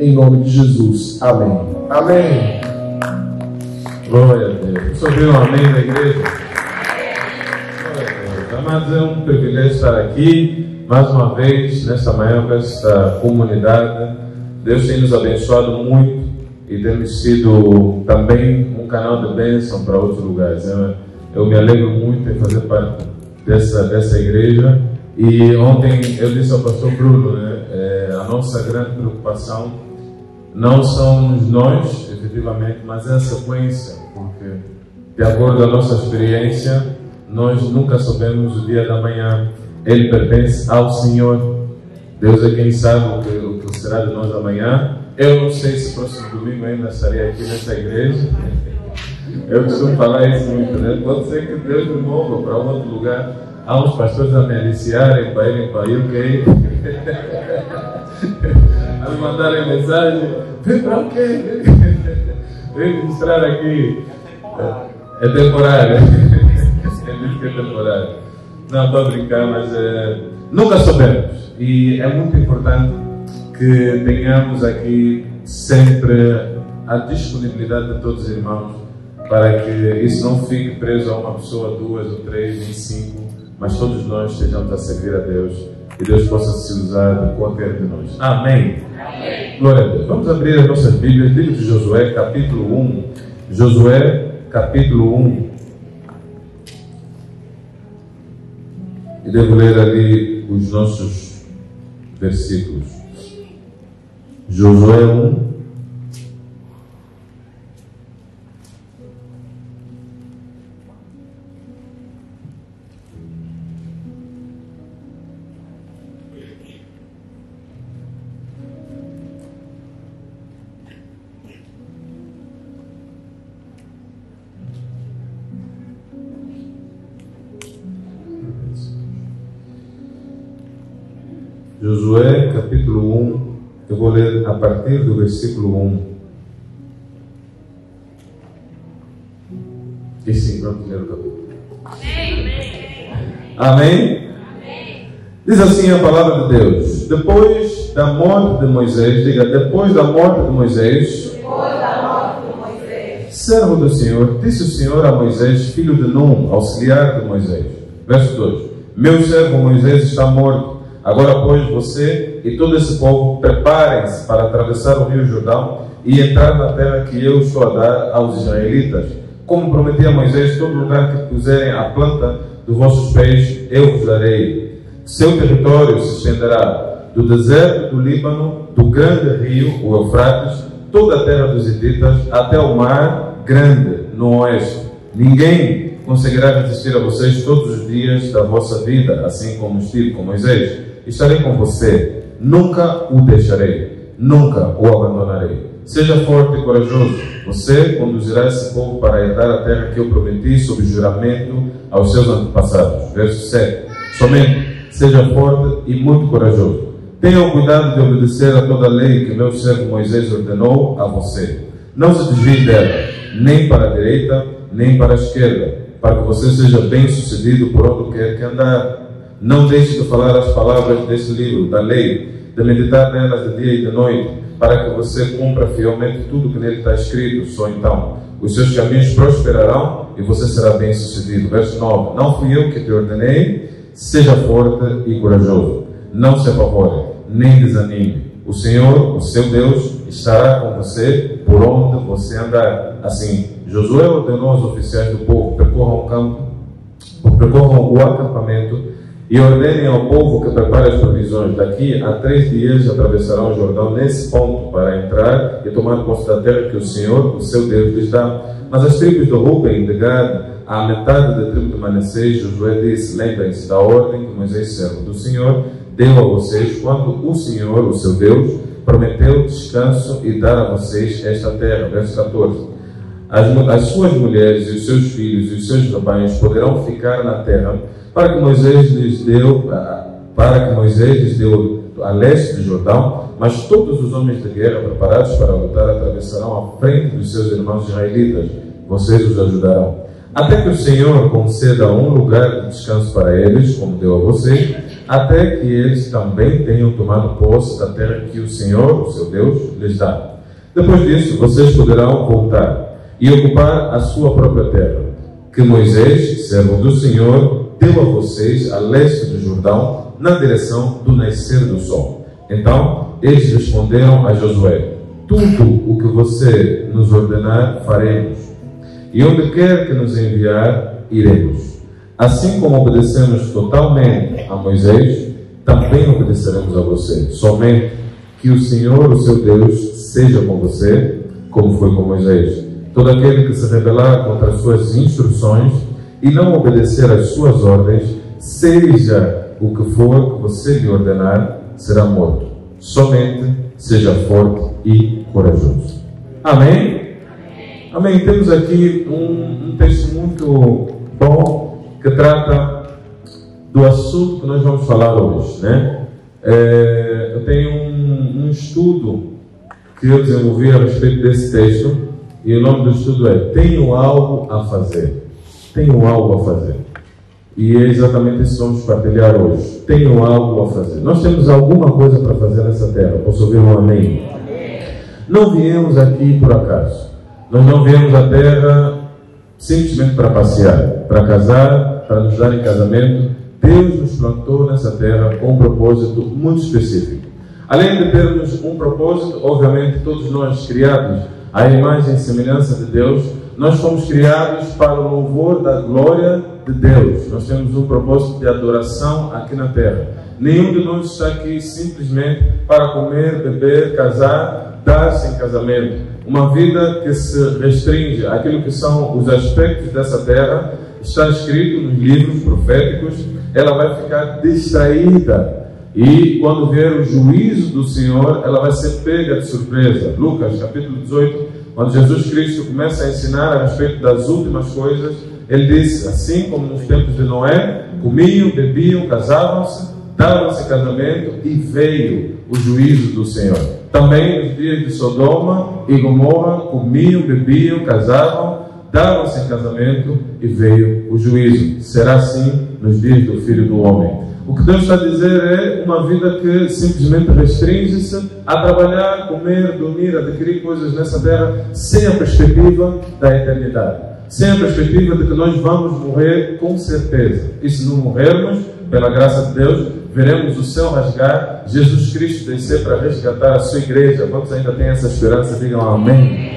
em nome de Jesus. Amém. Amém. Glória a Deus. Vocês ouviram um amém da igreja? Glória a Deus. Amados, é um privilégio estar aqui mais uma vez nesta manhã com esta comunidade. Deus tem nos abençoado muito e tem sido também um canal de bênção para outros lugares. Eu me alegro muito em fazer parte dessa igreja. E ontem eu disse ao pastor Bruno, a nossa grande preocupação não somos nós, efetivamente, mas é a sequência, porque de acordo com a nossa experiência, nós nunca sabemos o dia da manhã. Ele pertence ao Senhor. Deus é quem sabe o que será de nós amanhã. Eu não sei se próximo domingo ainda estarei aqui nessa igreja. Eu costumo falar isso muito, né? Pode ser que Deus me mova para outro lugar. Há uns pastores a me aliciarem para irem para UK. A me mandarem mensagem: vem para o quê? Vem mostrar aqui. É temporário. Ele diz que é temporário. Não, estou a brincar, mas nunca soubemos. E é muito importante que tenhamos aqui sempre a disponibilidade de todos os irmãos, para que isso não fique preso a uma pessoa, duas ou três, nem cinco, mas todos nós estejamos a servir a Deus e Deus possa se usar de qualquer de nós. Amém. Amém. Glória a Deus. Vamos abrir as nossas Bíblias, livro de Josué, capítulo 1. Josué, capítulo 1. E devo ler ali os nossos versículos. Josué 1. Josué, capítulo 1, eu vou ler a partir do versículo 1. E sim, vamos ler o capítulo. Amém? Amém? Diz assim a palavra de Deus: depois da morte de Moisés, diga, depois da morte de Moisés, servo do Senhor, disse o Senhor a Moisés, filho de Nun, auxiliar de Moisés. Verso 2: meu servo Moisés está morto. Agora, pois, você e todo esse povo preparem-se para atravessar o rio Jordão e entrar na terra que eu estou a dar aos israelitas. Como prometi a Moisés, todo lugar que puserem a planta dos vossos pés, eu vos darei. Seu território se estenderá do deserto do Líbano, do grande rio, o Eufrates, toda a terra dos hititas, até o mar grande no oeste. Ninguém conseguirá resistir a vocês todos os dias da vossa vida, assim como estive com Moisés. Estarei com você, nunca o deixarei, nunca o abandonarei. Seja forte e corajoso, você conduzirá esse povo para herdar a terra que eu prometi sob juramento aos seus antepassados. Verso 7. Somente seja forte e muito corajoso. Tenha o cuidado de obedecer a toda a lei que meu servo Moisés ordenou a você. Não se desvie dela, nem para a direita, nem para a esquerda, para que você seja bem sucedido por onde quer que andar. Não deixe de falar as palavras deste livro, da lei, de meditar nelas de dia e de noite, para que você cumpra fielmente tudo que nele está escrito. Só então os seus caminhos prosperarão e você será bem sucedido. Verso 9. Não fui eu que te ordenei? Seja forte e corajoso. Não se apavore, nem desanime. O Senhor, o seu Deus, estará com você por onde você andar. Assim, Josué ordenou aos oficiais do povo: percorram o acampamento e ordenem ao povo que prepare as provisões. Daqui a 3 dias atravessarão o Jordão nesse ponto para entrar e tomar posse da terra que o Senhor, o seu Deus, lhes dá. Mas as tribos de Ruben e de Gad, a metade da tribo de Manassés, Josué disse: lembrem-se da ordem que Moisés, servo do Senhor, deu a vocês quando o Senhor, o seu Deus, prometeu descanso e dar a vocês esta terra. Verso 14. As suas mulheres e os seus filhos e os seus rebanhos poderão ficar na terra para que Moisés lhes deu a leste do Jordão, mas todos os homens de guerra preparados para lutar atravessarão à frente dos seus irmãos israelitas. Vocês os ajudarão, até que o Senhor conceda um lugar de descanso para eles, como deu a vocês, até que eles também tenham tomado posse da terra que o Senhor, o seu Deus, lhes dá. Depois disso, vocês poderão voltar e ocupar a sua própria terra, que Moisés, servo do Senhor, deu a vocês a leste do Jordão, na direção do nascer do sol. Então, eles responderam a Josué: tudo o que você nos ordenar, faremos, e onde quer que nos enviar, iremos. Assim como obedecemos totalmente a Moisés, também obedeceremos a você. Somente que o Senhor, o seu Deus, seja com você, como foi com Moisés. Todo aquele que se rebelar contra as suas instruções e não obedecer às suas ordens, seja o que for que você lhe ordenar, será morto. Somente seja forte e corajoso. Amém? Amém. Temos aqui um texto muito bom que trata do assunto que nós vamos falar hoje, né? Eu tenho um estudo que eu desenvolvi a respeito desse texto, e o nome do estudo é Tenho Algo a Fazer. Tenho algo a fazer. E é exatamente isso que vamos partilhar hoje. Tenho algo a fazer. Nós temos alguma coisa para fazer nessa terra. Posso ouvir um amém? Não viemos aqui por acaso. Nós não viemos à terra simplesmente para passear, para casar, para nos dar em casamento. Deus nos plantou nessa terra com um propósito muito específico. Além de termos um propósito, obviamente todos nós criados à imagem e semelhança de Deus, nós fomos criados para o louvor da glória de Deus. Nós temos um propósito de adoração aqui na terra. Nenhum de nós está aqui simplesmente para comer, beber, casar, dar-se em casamento. Uma vida que se restringe àquilo que são os aspectos dessa terra, está escrito nos livros proféticos, ela vai ficar distraída. E quando vier o juízo do Senhor, ela vai ser pega de surpresa. Lucas capítulo 18, quando Jesus Cristo começa a ensinar a respeito das últimas coisas, ele disse: assim como nos tempos de Noé, comiam, bebiam, casavam-se, davam-se casamento, e veio o juízo do Senhor. Também nos dias de Sodoma e Gomorra, comiam, bebiam, casavam, davam-se casamento, e veio o juízo. Será assim nos dias do Filho do Homem. O que Deus está a dizer é uma vida que simplesmente restringe-se a trabalhar, comer, dormir, adquirir coisas nessa terra, sem a perspectiva da eternidade, sem a perspectiva de que nós vamos morrer com certeza. E se não morrermos, pela graça de Deus, veremos o céu rasgar, Jesus Cristo descer para resgatar a sua igreja. Quantos ainda têm essa esperança? Digam amém.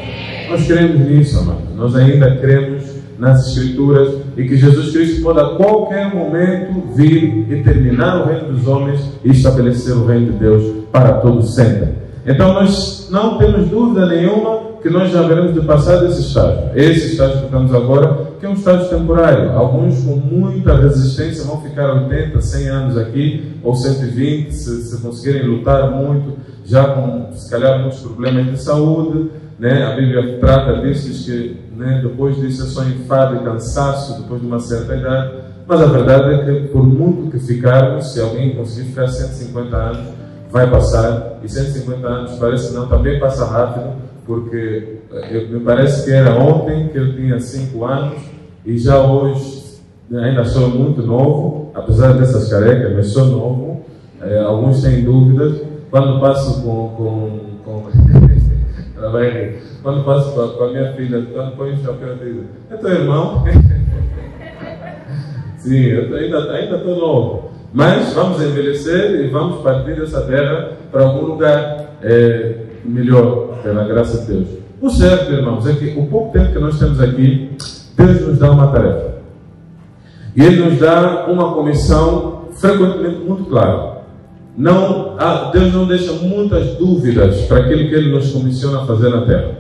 Nós cremos nisso, amados. Nós ainda cremos nas Escrituras, e que Jesus Cristo pode a qualquer momento vir e terminar o reino dos homens e estabelecer o reino de Deus para todos sempre. Então nós não temos dúvida nenhuma que nós já veremos de passar desse estágio. Esse estágio que estamos agora, que é um estágio temporário. Alguns com muita resistência vão ficar 80, 100 anos aqui, ou 120, se conseguirem lutar muito, já com se calhar muitos problemas de saúde, né? A Bíblia trata disso, diz que, né, depois disso é só enfado e cansaço, depois de uma certa idade. Mas a verdade é que por muito que ficarmos, se alguém conseguir ficar 150 anos, vai passar. E 150 anos parece que não, também passa rápido, porque me parece que era ontem que eu tinha 5 anos, e já hoje ainda sou muito novo, apesar dessas carecas, mas sou novo. Alguns têm dúvidas. Quando passo quando passo com a minha filha, quando põe o chapéu, eu digo: é teu irmão? Sim, eu ainda estou novo. Mas vamos envelhecer e vamos partir dessa terra para algum lugar melhor, pela graça de Deus. O certo, irmãos, é que o pouco tempo que nós temos aqui, Deus nos dá uma tarefa. E Ele nos dá uma comissão frequentemente muito clara. Deus não deixa muitas dúvidas para aquilo que Ele nos comissiona a fazer na terra.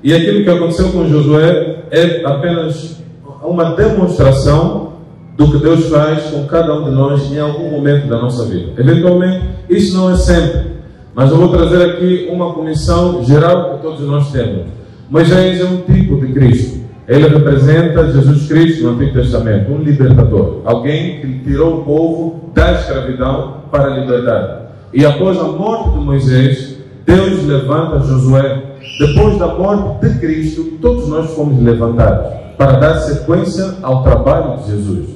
E aquilo que aconteceu com Josué é apenas uma demonstração do que Deus faz com cada um de nós em algum momento da nossa vida. Eventualmente, isso não é sempre, mas eu vou trazer aqui uma comissão geral que todos nós temos. Moisés é um tipo de Cristo. Ele representa Jesus Cristo no Antigo Testamento, um libertador, alguém que tirou o povo da escravidão para a liberdade. E após a morte de Moisés, Deus levanta Josué. Depois da morte de Cristo, todos nós fomos levantados para dar sequência ao trabalho de Jesus.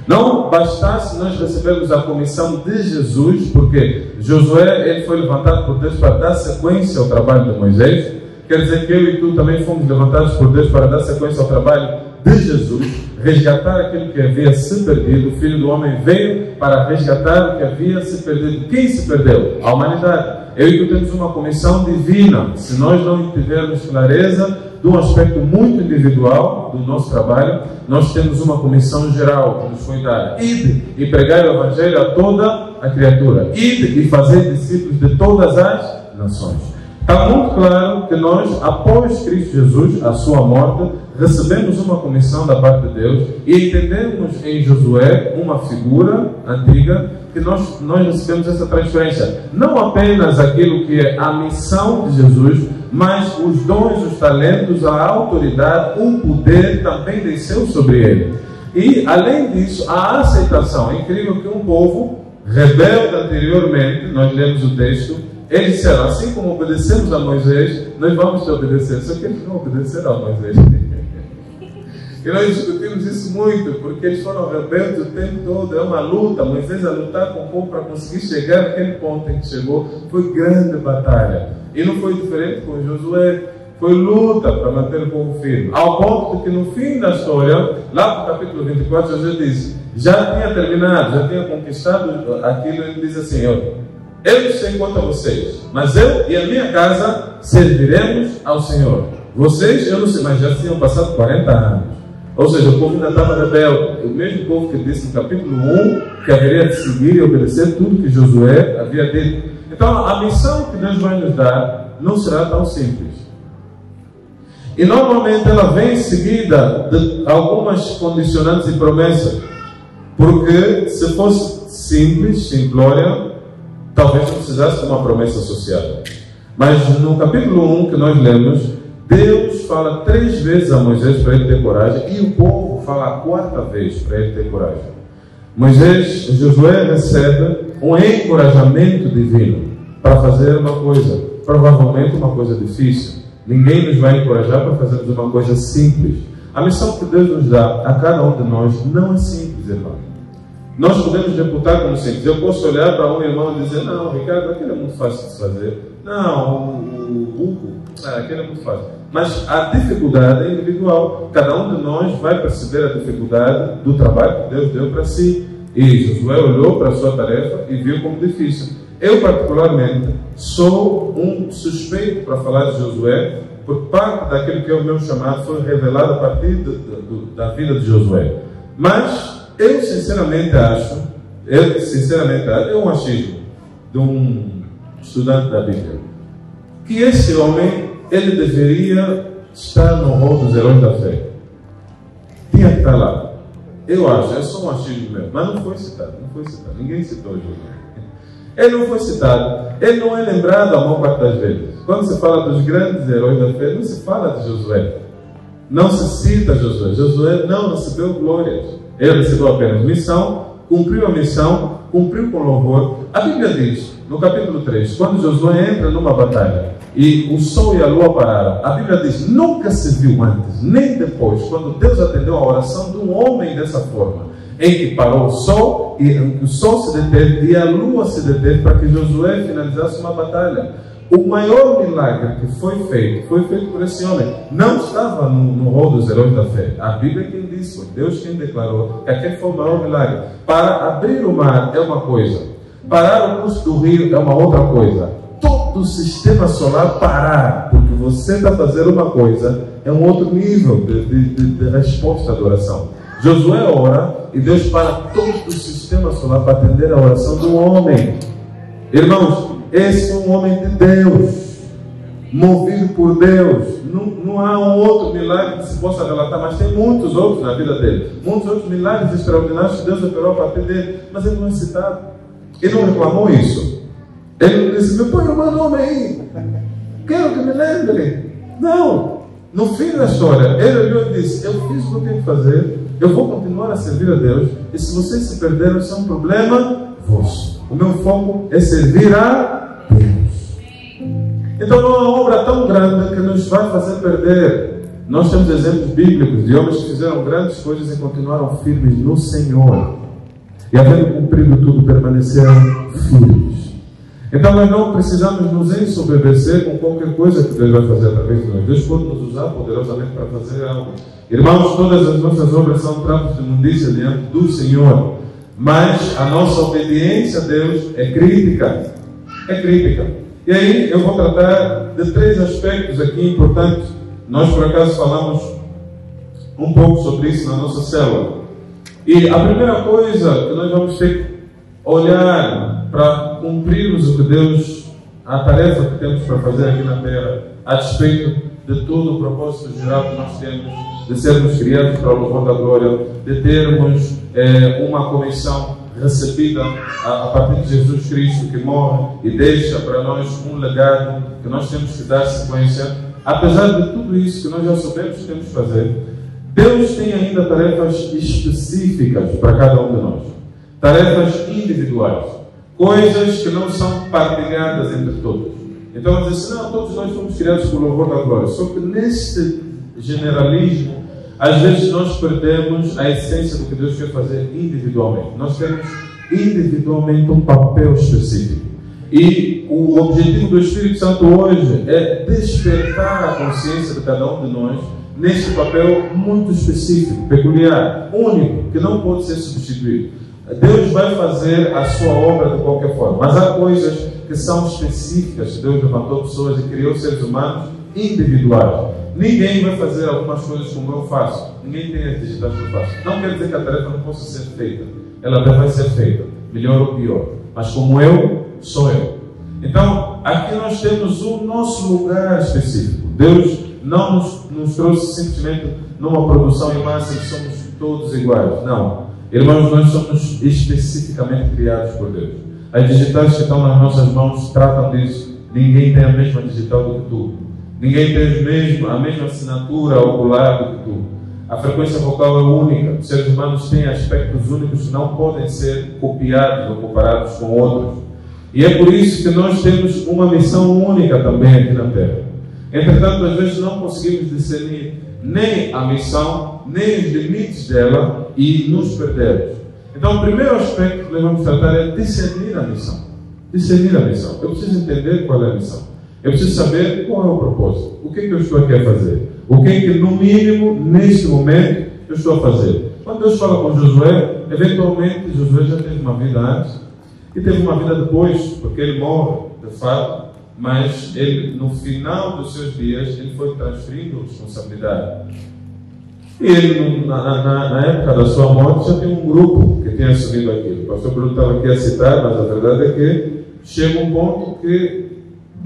Não bastasse nós recebermos a comissão de Jesus, porque Josué ele foi levantado por Deus para dar sequência ao trabalho de Moisés. Quer dizer que eu e tu também fomos levantados por Deus para dar sequência ao trabalho de Jesus, resgatar aquilo que havia se perdido. O Filho do Homem veio para resgatar o que havia se perdido. Quem se perdeu? A humanidade. Eu e tu temos uma comissão divina. Se nós não tivermos clareza de um aspecto muito individual do nosso trabalho, nós temos uma comissão geral que nos foi dada. Ide e pregar o Evangelho a toda a criatura. Ide e fazer discípulos de todas as nações. Está muito claro que nós, após Cristo Jesus, a sua morte, recebemos uma comissão da parte de Deus e entendemos em Josué uma figura antiga que nós recebemos essa transferência. Não apenas aquilo que é a missão de Jesus, mas os dons, os talentos, a autoridade, o poder também desceu sobre ele. E, além disso, a aceitação. É incrível que um povo rebelde anteriormente, nós lemos o texto, eles disseram, assim como obedecemos a Moisés, nós vamos te obedecer. Só que eles não obedeceram a Moisés. E nós discutimos isso muito, porque eles foram rebeldes o tempo todo. É uma luta. Moisés a lutar com o povo para conseguir chegar naquele ponto em que chegou. Foi grande batalha. E não foi diferente com Josué. Foi luta para manter o povo firme. Ao ponto de que no fim da história, lá no capítulo 24, Josué diz, já tinha terminado, já tinha conquistado aquilo. Ele diz assim, eu não sei quanto a vocês, mas eu e a minha casa serviremos ao Senhor. Vocês, eu não sei, mas já tinham passado 40 anos. Ou seja, o povo ainda estava rebelde. O mesmo povo que disse no capítulo 1 que haveria de seguir e obedecer tudo que Josué havia dito. Então, a missão que Deus vai nos dar não será tão simples. E normalmente ela vem em seguida de algumas condicionantes e promessas. Porque se fosse simples, simplória, talvez não precisasse de uma promessa associada. Mas no capítulo 1 que nós lemos, Deus fala 3 vezes a Moisés para ele ter coragem, e o povo fala a 4ª vez para ele ter coragem. Josué recebe um encorajamento divino para fazer uma coisa, provavelmente uma coisa difícil. Ninguém nos vai encorajar para fazermos uma coisa simples. A missão que Deus nos dá a cada um de nós não é simples, irmão. Nós podemos reputar como simples. Eu posso olhar para um irmão e dizer, não, Ricardo, aquilo é muito fácil de se fazer. Não, o Hugo, aquilo é muito fácil. Mas a dificuldade é individual. Cada um de nós vai perceber a dificuldade do trabalho que Deus deu para si. E Josué olhou para a sua tarefa e viu como difícil. Eu, particularmente, sou um suspeito para falar de Josué, por parte daquilo que é o meu chamado foi revelado a partir da vida de Josué. Mas eu sinceramente acho, é um achismo de um estudante da Bíblia, que esse homem, ele deveria estar no rol dos heróis da fé. Tinha que estar lá. Eu acho, é só um achismo meu, mas não foi citado. Ninguém citou Josué. Ele não foi citado, ele não é lembrado a maior parte das vezes. Quando se fala dos grandes heróis da fé, não se fala de Josué. Não se cita Josué. Josué não recebeu glórias. Ele recebeu apenas missão, cumpriu a missão, cumpriu com louvor. A Bíblia diz, no capítulo 3, quando Josué entra numa batalha e o sol e a lua pararam, a Bíblia diz, nunca se viu antes, nem depois, quando Deus atendeu a oração de um homem dessa forma, em que parou o sol, e o sol se deteve e a lua se deteve para que Josué finalizasse uma batalha. O maior milagre que foi feito por esse homem. Não estava no rol dos heróis da fé. A Bíblia é quem disse, foi Deus quem declarou que aquele foi o maior milagre. Para abrir o mar é uma coisa, parar o curso do rio é uma outra coisa. Todo o sistema solar parar, porque você está fazendo uma coisa, é um outro nível de resposta da oração. Josué ora e Deus para todo o sistema solar para atender a oração de um homem. Irmãos, esse é um homem de Deus, movido por Deus. Não há um outro milagre que se possa relatar, mas tem muitos outros na vida dele. Muitos outros milagres extraordinários que Deus operou a partir dele, mas ele não é citado. Ele não reclamou isso. Ele não disse, meu pai, meu nome aí, quero que me lembre. Não. No fim da história, ele olhou e disse, eu fiz o que eu tenho que fazer, eu vou continuar a servir a Deus, e se vocês se perderam, isso é um problema vosso. O meu foco é servir a Deus. Então não é uma obra tão grande que nos vai fazer perder. Nós temos exemplos bíblicos de homens que fizeram grandes coisas e continuaram firmes no Senhor. e havendo cumprido tudo, permaneceram firmes. Então nós não precisamos nos ensoberbecer com qualquer coisa que Deus vai fazer através de nós. Deus pode nos usar poderosamente para fazer algo. Irmãos, todas as nossas obras são trapos de imundícia diante do Senhor, mas a nossa obediência a Deus é crítica. É crítica. E aí eu vou tratar de 3 aspectos aqui importantes. Nós por acaso falamos um pouco sobre isso na nossa célula. E a primeira coisa que nós vamos ter que olhar para cumprirmos o que Deus, a tarefa que temos para fazer aqui na terra, a despeito de todo o propósito geral que nós temos, de sermos criados para o louvor da glória, de termos uma comissão recebida a partir de Jesus Cristo, que morre e deixa para nós um legado que nós temos que dar sequência. Apesar de tudo isso que nós já sabemos que temos que fazer, Deus tem ainda tarefas específicas para cada um de nós, tarefas individuais, coisas que não são partilhadas entre todos. Então vamos dizer assim, não, todos nós fomos criados por louvor da glória. Só que nesse generalismo, às vezes nós perdemos a essência do que Deus quer fazer individualmente. Nós temos individualmente um papel específico. E o objetivo do Espírito Santo hoje é despertar a consciência de cada um de nós neste papel muito específico, peculiar, único, que não pode ser substituído. Deus vai fazer a sua obra de qualquer forma, mas há coisas que são específicas. Deus levantou pessoas e criou seres humanos individuais. Ninguém vai fazer algumas coisas como eu faço. Ninguém tem as digitais que eu faço. Não quer dizer que a tarefa não possa ser feita. Ela vai ser feita, melhor ou pior. Mas como eu, sou eu. Então, aqui nós temos o nosso lugar específico. Deus não nos trouxe simplesmente numa produção em massa em que somos todos iguais. Não. Irmãos, nós somos especificamente criados por Deus. As digitais que estão nas nossas mãos tratam disso. Ninguém tem a mesma digital do que tu. Ninguém tem a mesma assinatura ocular do que tu. A frequência vocal é única. Os seres humanos têm aspectos únicos que não podem ser copiados ou comparados com outros. E é por isso que nós temos uma missão única também aqui na Terra. Entretanto, às vezes não conseguimos discernir nem a missão, nem os limites dela e nos perdemos. Então, o primeiro aspecto que nós vamos tratar é discernir a missão. Discernir a missão. Eu preciso entender qual é a missão. Eu preciso saber qual é o propósito. O que é que eu estou aqui a fazer? O que é que, no mínimo, neste momento, eu estou a fazer? Quando Deus fala com Josué, eventualmente, Josué já teve uma vida antes e teve uma vida depois, porque ele morre, de fato, mas ele, no final dos seus dias, ele foi transferindo responsabilidade. E ele, na época da sua morte, já tem um grupo que tinha assumido aquilo. O pastor Bruno estava aqui a citar, mas a verdade é que chega um ponto que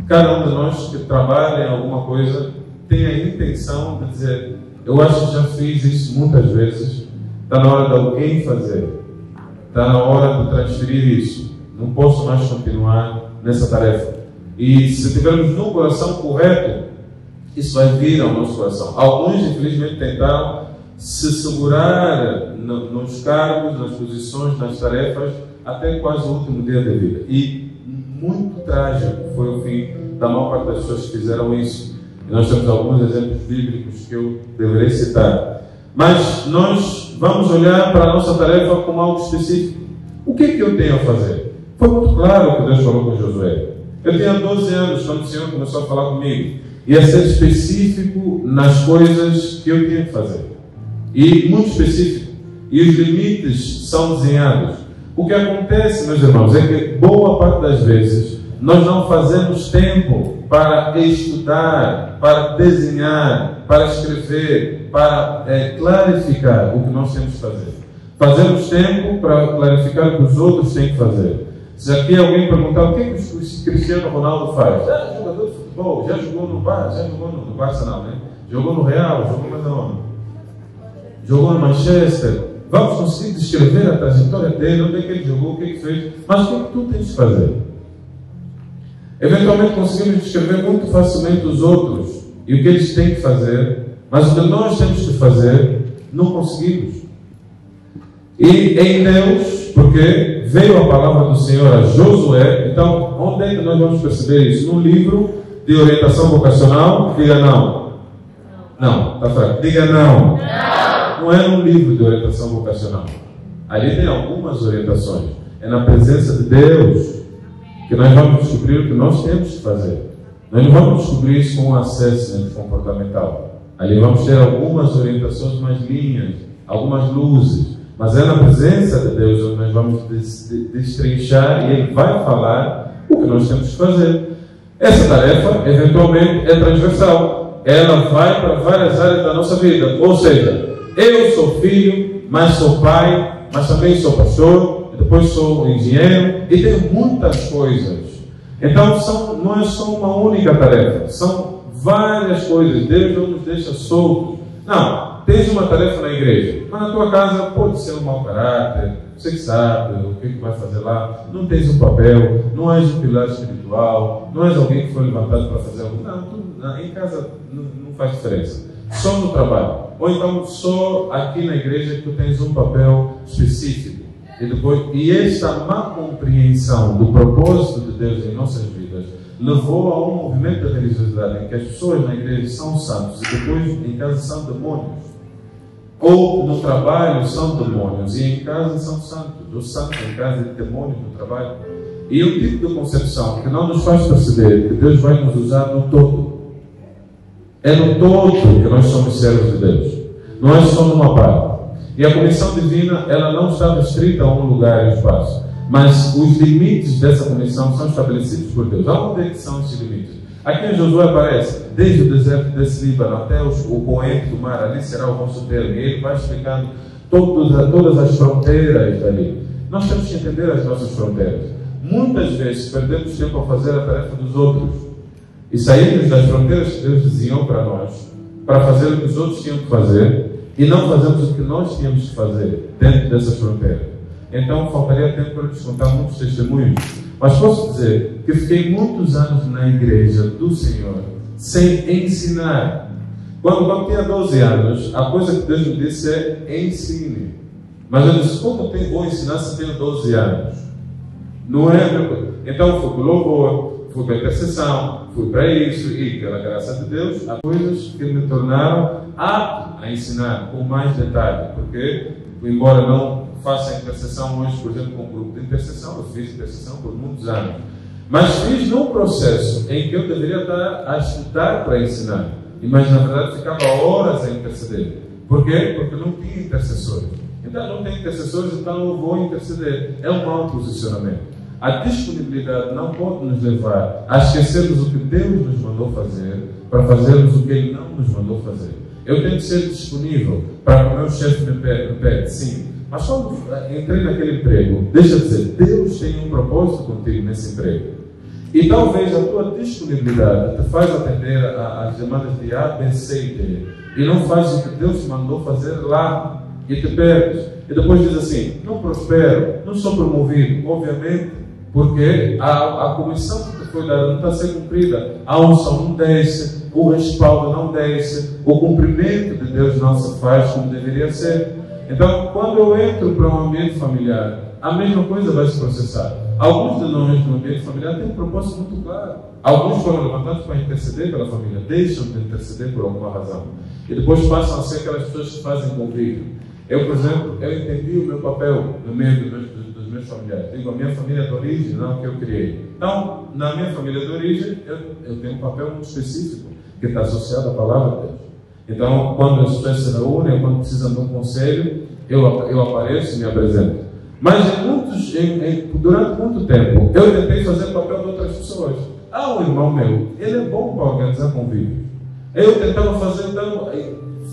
cada um de nós que trabalha em alguma coisa tem a intenção de dizer: eu acho que já fiz isso muitas vezes, está na hora de alguém fazer, está na hora de transferir isso, não posso mais continuar nessa tarefa. E se tivermos no coração correto, isso vai vir ao nosso coração. Alguns, infelizmente, tentaram se segurar nos cargos, nas posições, nas tarefas, até quase o último dia da vida. E muito trágico foi o fim da maior parte das pessoas que fizeram isso. E nós temos alguns exemplos bíblicos que eu deverei citar. Mas nós vamos olhar para a nossa tarefa como algo específico. O que é que eu tenho a fazer? Foi muito claro o que Deus falou com Josué. Eu tinha 12 anos quando o Senhor começou a falar comigo. Ia ser específico nas coisas que eu tinha que fazer. E muito específico. E os limites são desenhados. O que acontece, meus irmãos, é que boa parte das vezes nós não fazemos tempo para estudar, para desenhar, para escrever, para clarificar o que nós temos que fazer. Fazemos tempo para clarificar o que os outros têm que fazer. Se aqui alguém perguntar o que o Cristiano Ronaldo faz, já jogador de futebol, já jogou no Barça, já jogou no Barça não, né? Jogou no Real, jogou mais aonde? Jogou no Manchester. Vamos conseguir descrever a trajetória dele, onde é que ele jogou, o que é que fez, mas o que é que tu tens de fazer? Eventualmente conseguimos descrever muito facilmente os outros e o que eles têm que fazer, mas o que nós temos que fazer, não conseguimos. E em Deus, porque veio a palavra do Senhor a Josué, então onde é que nós vamos perceber isso? No livro de orientação vocacional, diga não. Não, está fraco. Diga não. Não é um livro de orientação vocacional. Ali tem algumas orientações. É na presença de Deus que nós vamos descobrir o que nós temos que fazer. Nós não vamos descobrir isso com um assessment comportamental. Ali vamos ter algumas orientações, mais linhas, algumas luzes. Mas é na presença de Deus onde nós vamos destrinchar e Ele vai falar o que nós temos que fazer. Essa tarefa, eventualmente, é transversal. Ela vai para várias áreas da nossa vida. Ou seja, eu sou filho, mas sou pai, mas também sou pastor, e depois sou engenheiro, e tenho muitas coisas. Então, não é só uma única tarefa, são várias coisas. Deus não nos deixa soltos. Não, tens uma tarefa na igreja, mas na tua casa pode ser um mau caráter, você que sabe o que vai fazer lá, não tens um papel, não és um pilar espiritual, não és alguém que foi levantado para fazer algo. Não, em casa não faz diferença. Só no trabalho, ou então só aqui na igreja que tu tens um papel específico. E esta má compreensão do propósito de Deus em nossas vidas levou a um movimento de religiosidade em que as pessoas na igreja são santos e depois em casa são demônios. Ou no trabalho são demônios e em casa são santos. Os santos em casa e demônios no trabalho. E é um tipo de concepção que não nos faz perceber que Deus vai nos usar no todo. É no todo que nós somos servos de Deus. Não é só numa parte. E a comissão divina, ela não está restrita a um lugar e espaço. Mas os limites dessa comissão são estabelecidos por Deus. Aonde é que são esses limites? Aqui em Josué aparece, desde o deserto desse Líbano até o poente do mar, ali será o vosso termo. E ele vai explicando todas as fronteiras dali. Nós temos que entender as nossas fronteiras. Muitas vezes perdemos tempo a fazer a tarefa dos outros. E saímos das fronteiras que Deus desenhou para nós, para fazer o que os outros tinham que fazer, e não fazemos o que nós tínhamos que fazer dentro dessas fronteiras. Então faltaria tempo para lhes contar muitos testemunhos. Mas posso dizer que fiquei muitos anos na igreja do Senhor sem ensinar. Quando tinha 12 anos, a coisa que Deus me disse é ensine. Mas eu disse, como eu vou ensinar se tenho 12 anos? Não é a minha coisa. Então fui para o louvor, fui para a intercessão, fui para isso e, pela graça de Deus, há coisas que me tornaram apto a ensinar com mais detalhe. Porque, embora não faça a intercessão hoje, por exemplo, com um grupo de intercessão, eu fiz intercessão por muitos anos. Mas fiz num processo em que eu deveria estar a estudar para ensinar. Mas, na verdade, ficava horas a interceder. Por quê? Porque não tinha intercessores. Então, não tem intercessores, então eu vou interceder. É um mau posicionamento. A disponibilidade não pode nos levar a esquecermos o que Deus nos mandou fazer para fazermos o que Ele não nos mandou fazer. Eu tenho que ser disponível para que o meu chefe me pede, sim. Mas quando entrei naquele emprego, deixa eu dizer, Deus tem um propósito contigo nesse emprego. E talvez a tua disponibilidade te faz atender às demandas de A, B, C e D. E não faz o que Deus te mandou fazer lá. E te perdes. E depois diz assim, não prospero, não sou promovido. Obviamente, porque a comissão que te foi dada não está a ser cumprida. A unção não desce, o respaldo não desce, o cumprimento de Deus não se faz como deveria ser. Então, quando eu entro para um ambiente familiar, a mesma coisa vai se processar. Alguns de nós no ambiente familiar têm um propósito muito claro. Alguns foram levantados para interceder pela família, deixam de interceder por alguma razão. E depois passam a ser aquelas pessoas que fazem convívio. Eu, por exemplo, eu entendi o meu papel no meio dos meus familiares. Digo, a minha família de origem, não que eu criei. Então, na minha família de origem, eu tenho um papel muito específico, que está associado à palavra de Deus. Então, quando as pessoas se reúnem, quando precisam de um conselho, eu apareço e me apresento. Mas durante muito tempo, eu tentei fazer o papel de outras pessoas. Ah, um irmão meu, ele é bom para organizar convívio. Eu tentava fazer, então,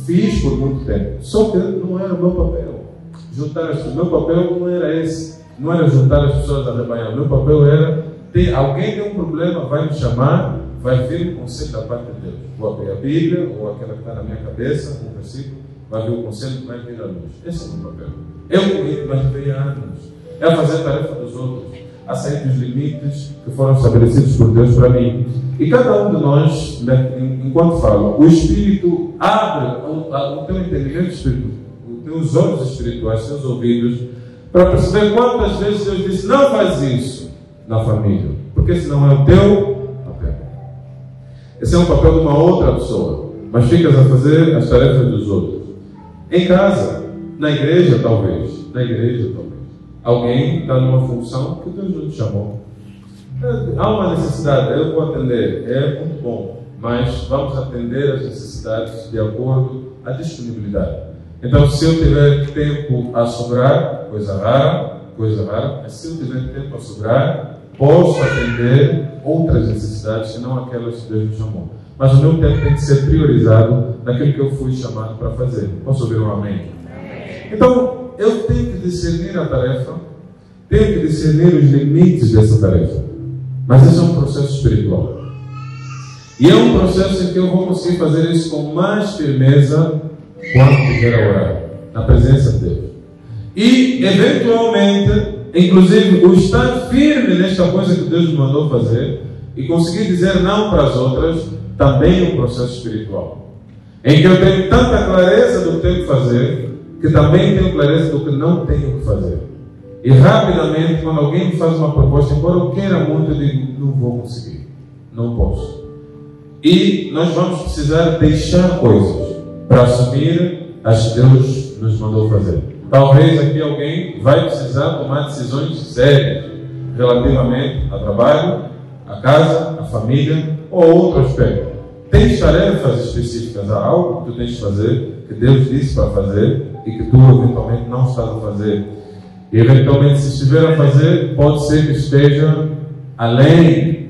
fiz por muito tempo. Só que não era o meu papel. O meu papel não era esse. Não era juntar as pessoas a rebanhar. O meu papel era, alguém tem um problema, vai me chamar, vai vir o conselho da parte de Deus. Vou abrir a Bíblia, ou aquela que está na minha cabeça, um versículo, vai vir o conselho, vai vir a luz. Esse é o meu papel. Eu comigo, mas levei anos. É fazer a tarefa dos outros, a sair dos limites que foram estabelecidos por Deus para mim. E cada um de nós, enquanto fala, o Espírito abre o teu entendimento espiritual, os teus olhos espirituais, os teus ouvidos, para perceber quantas vezes Deus disse, não faz isso na família, porque esse não é o teu papel. Esse é um papel de uma outra pessoa, mas ficas a fazer as tarefas dos outros. Em casa, na igreja talvez, na igreja talvez. Alguém está numa função que Deus não te chamou. Há uma necessidade, eu vou atender, é muito bom, mas vamos atender as necessidades de acordo à disponibilidade. Então, se eu tiver tempo a sobrar, coisa rara, mas se eu tiver tempo a sobrar, posso atender outras necessidades que não aquelas que Deus me chamou. Mas o meu tempo tem que ser priorizado naquilo que eu fui chamado para fazer. Posso ouvir um amém? Então, eu tenho que discernir a tarefa, tenho que discernir os limites dessa tarefa. Mas esse é um processo espiritual. E é um processo em que eu vou conseguir fazer isso com mais firmeza quando estiver a orar, na presença de Deus. E, eventualmente, inclusive, o estar firme nesta coisa que Deus me mandou fazer e conseguir dizer não para as outras, também é um processo espiritual. Em que eu tenho tanta clareza do que tenho que fazer, que também tenho clareza do que não tenho que fazer. E rapidamente, quando alguém me faz uma proposta, embora eu queira muito, eu digo, não vou conseguir, não posso. E nós vamos precisar deixar coisas para assumir as que Deus nos mandou fazer. Talvez aqui alguém vai precisar tomar decisões sérias relativamente ao trabalho, à casa, à família ou a outro aspecto. Tens tarefas específicas, há algo que tu tens de fazer, que Deus disse para fazer e que tu eventualmente não estás a fazer. E eventualmente, se estiver a fazer, pode ser que esteja além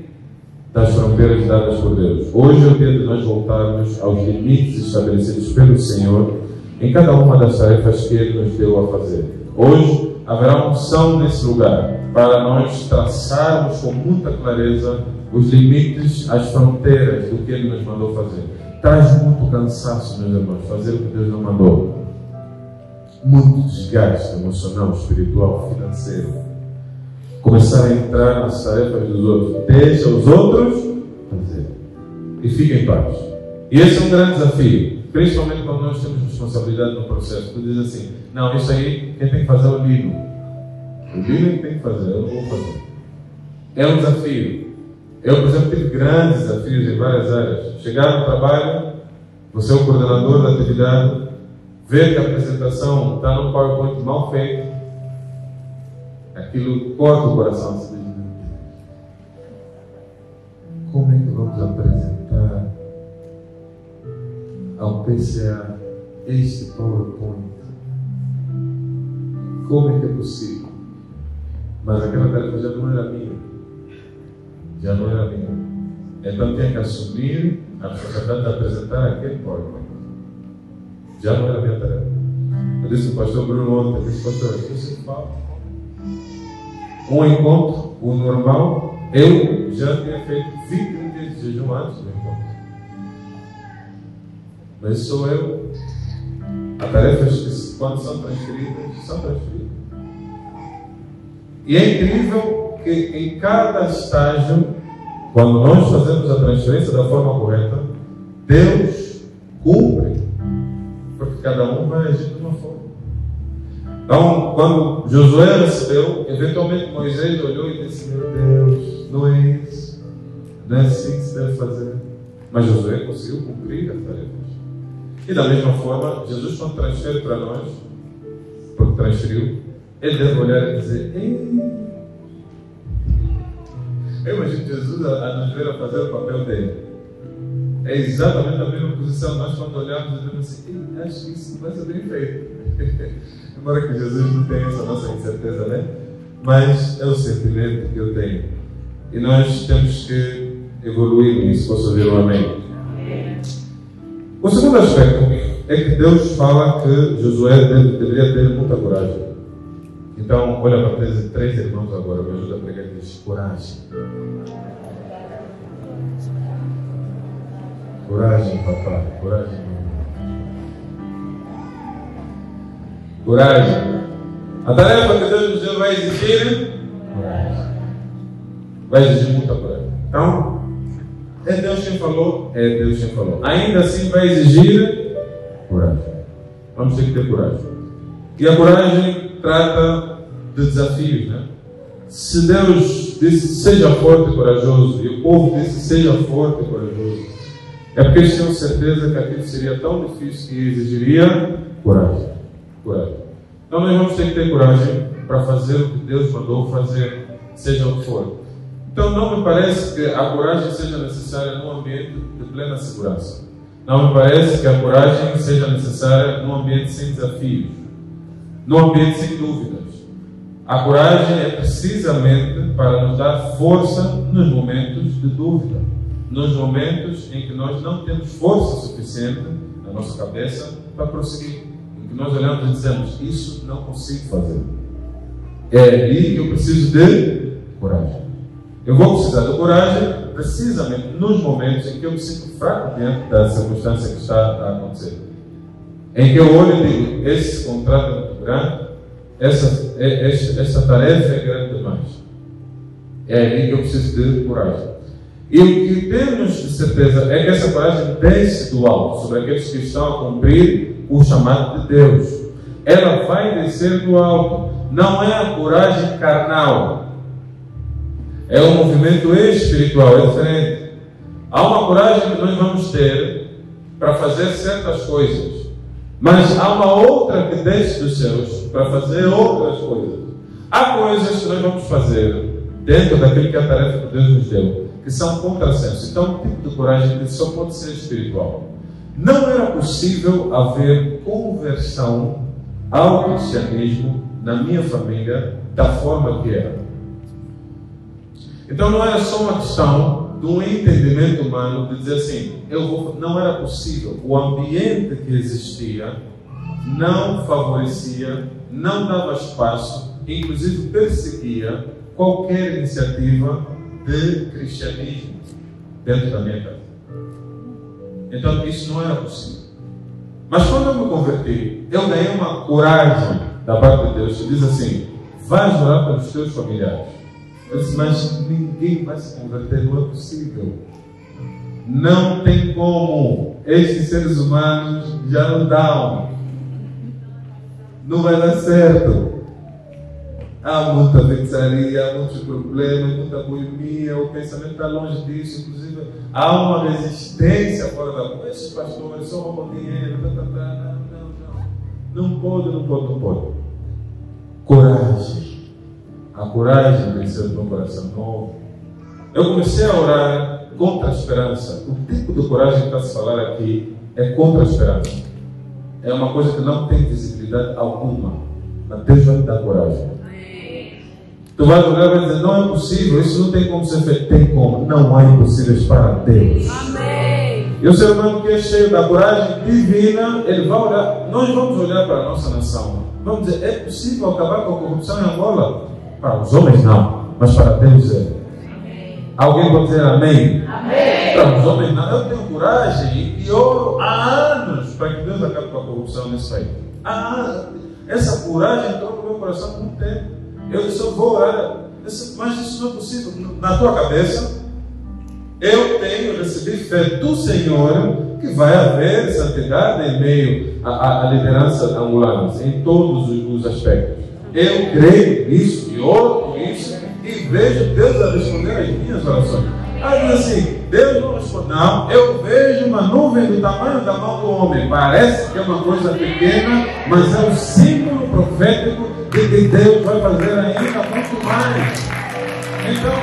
das fronteiras dadas por Deus. Hoje é o dia de nós voltarmos aos limites estabelecidos pelo Senhor em cada uma das tarefas que Ele nos deu a fazer. Hoje haverá unção nesse lugar para nós traçarmos com muita clareza os limites, as fronteiras do que Ele nos mandou fazer. Traz muito cansaço, meus irmãos, fazer o que Deus não mandou. Muito desgaste emocional, espiritual, financeiro. Começar a entrar nas tarefas dos outros. Deixa os outros fazer. E fica em paz. E esse é um grande desafio. Principalmente quando nós temos responsabilidade no processo. Tu diz assim, não, isso aí, quem tem que fazer é o Lino. O Lino é que tem que fazer, eu não vou fazer. É um desafio. Eu, por exemplo, tive grandes desafios em várias áreas. Chegar no trabalho, você é o coordenador da atividade, ver que a apresentação está no PowerPoint mal feito, aquilo corta o coração. Você diz, como é que vamos apresentar ao PCA este PowerPoint? Como é que é possível? Mas aquela tarefa já não era minha. Já não era minha. Então tinha que assumir a responsabilidade de apresentar aquele PowerPoint. Já não era minha tarefa. Eu disse ao pastor Bruno ontem, eu disse, pastor, eu sempre falo. Um encontro, o normal, eu já tinha feito 20 dias de jejum antes do encontro. Mas sou eu. As tarefas que, quando são transferidas, são transferidas. E é incrível que em cada estágio, quando nós fazemos a transferência da forma correta, Deus cumpre. Porque cada um vai agir de uma forma. Então, quando Josué recebeu, eventualmente Moisés olhou e disse, meu Deus, não é isso. Não é assim que se deve fazer. Mas Josué conseguiu cumprir as tarefas. E da mesma forma, Jesus, quando transfere para nós, porque transferiu, Ele deve olhar e dizer, ei. Eu imagino Jesus a nos ver a fazer o papel dele. É exatamente a mesma posição. Nós, quando olhamos, dizemos assim, acho que isso vai ser bem feito. Embora que Jesus não tenha essa nossa incerteza, né? Mas é o sentimento que eu tenho. E nós temos que evoluir nisso. Posso ouvir um amém? O segundo aspecto é que Deus fala que Josué deveria ter muita coragem. Então, olha para três irmãos agora, me ajuda a pregar e diz, coragem. Coragem, papai, coragem. Coragem. A tarefa que Deus nos deu vai exigir coragem. Vai exigir muita coragem. Então, é Deus quem falou? É Deus quem falou. Ainda assim vai exigir coragem. Vamos ter que ter coragem. E a coragem trata de desafios, né? Se Deus disse seja forte e corajoso, e o povo disse seja forte e corajoso, é porque eles tinham certeza que aquilo seria tão difícil que exigiria coragem. Coragem. Então nós vamos ter que ter coragem para fazer o que Deus mandou fazer, seja o que for. Então não me parece que a coragem seja necessária num ambiente de plena segurança. Não me parece que a coragem seja necessária num ambiente sem desafios, num ambiente sem dúvidas. A coragem é precisamente para nos dar força nos momentos de dúvida, nos momentos em que nós não temos força suficiente na nossa cabeça para prosseguir, em que nós olhamos e dizemos: isso não consigo fazer. É aí que eu preciso de coragem. Eu vou precisar de coragem precisamente nos momentos em que eu me sinto fraco diante da circunstância que está a acontecer. Em que eu olho e digo: esse contrato é muito grande, essa tarefa é grande demais. É aí que eu preciso de coragem. E o que temos de certeza é que essa coragem desce do alto sobre aqueles que estão a cumprir o chamado de Deus. Ela vai descer do alto. Não é a coragem carnal. É um movimento espiritual, é diferente. Há uma coragem que nós vamos ter para fazer certas coisas, mas há uma outra que desce dos céus para fazer outras coisas. Há coisas que nós vamos fazer dentro daquilo que é a tarefa que Deus nos deu, que são contrassensos. Então, um tipo de coragem que só pode ser espiritual. Não era possível haver conversão ao cristianismo na minha família da forma que era. Então não era só uma questão de um entendimento humano de dizer assim: não era possível. O ambiente que existia não favorecia, não dava espaço, inclusive perseguia qualquer iniciativa de cristianismo dentro da minha casa. Então isso não era possível. Mas quando eu me converti, eu ganhei uma coragem da parte de Deus que diz assim: vai orar pelos teus familiares. Eu disse: mas ninguém vai se converter, não é possível. Não tem como. Estes seres humanos já não dão. Não vai dar certo. Há muita feitiçaria, há muitos problemas, muita boemia, o pensamento está longe disso. Inclusive, há uma resistência fora da boa. Esses pastores só roubam dinheiro. Não pode. Coragem. A coragem venceu do meu coração novo. Eu comecei a orar contra a esperança. O tipo de coragem que está a se falar aqui é contra a esperança. É uma coisa que não tem visibilidade alguma. Mas Deus vai te dar coragem. Tu vai orar e vai dizer: não é possível, isso não tem como ser feito. Tem como. Não há impossíveis para Deus. Amém. E o ser humano que é cheio da coragem divina, ele vai orar. Nós vamos olhar para a nossa nação. Vamos dizer: é possível acabar com a corrupção em Angola? Para os homens não, mas para Deus é. Amém. Alguém pode dizer amém? Amém? Para os homens não. Eu tenho coragem e oro há anos para que Deus acabe com a corrupção nesse país. Essa coragem entrou no meu coração por muito tempo. Eu disse: eu vou orar. Mas isso não é possível. Na tua cabeça, eu recebi fé do Senhor que vai haver santidade em meio à liderança angolana, em todos os aspectos. Eu creio nisso e oro por isso e vejo Deus a responder às minhas orações. Aí diz assim: Deus não responde. Não, eu vejo uma nuvem do tamanho da mão do homem. Parece que é uma coisa pequena, mas é um símbolo profético de que Deus vai fazer ainda muito mais. Então,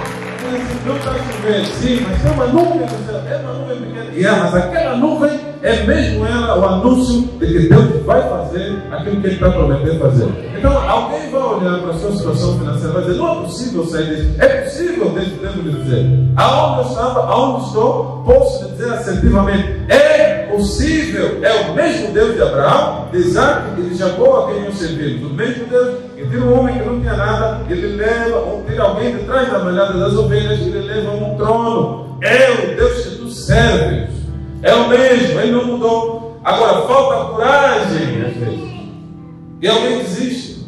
não está chovendo, sim, mas tem uma nuvem do céu. É uma nuvem pequena. Mas aquela nuvem é mesmo ela o anúncio de que Deus vai fazer aquilo que Ele está prometendo fazer. Então, alguém vai olhar para a sua situação financeira e vai dizer: não é possível sair disso. É possível, devo lhe dizer. Aonde eu estava, aonde estou, posso lhe dizer assertivamente: é possível. É o mesmo Deus de Abraão, de Isaac e de Jacó a quem nós servimos. O mesmo Deus que tira um homem que não tinha nada, ele leva, ou tira alguém de trás da malhada das ovelhas, ele leva a um trono. É o Deus que tu serves. É o mesmo, Ele não mudou. Agora, falta coragem às vezes. E alguém desiste.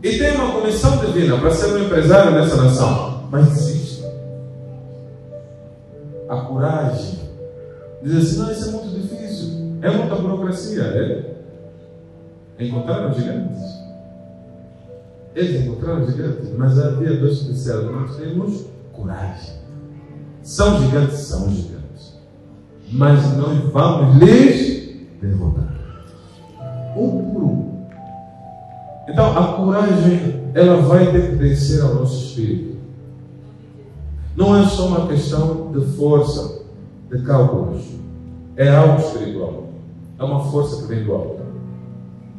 E tem uma comissão divina para ser um empresário nessa nação, mas desiste. A coragem diz assim: não, isso é muito difícil, é muita burocracia. Encontraram gigantes. Eles encontraram gigantes, mas havia dois que disseram: nós temos coragem. São gigantes, mas nós vamos lhes derrotar. Um por um. Então a coragem, ela vai ter que descer ao nosso espírito. Não é só uma questão de força, de cálculos. É algo espiritual. É uma força que vem do alto.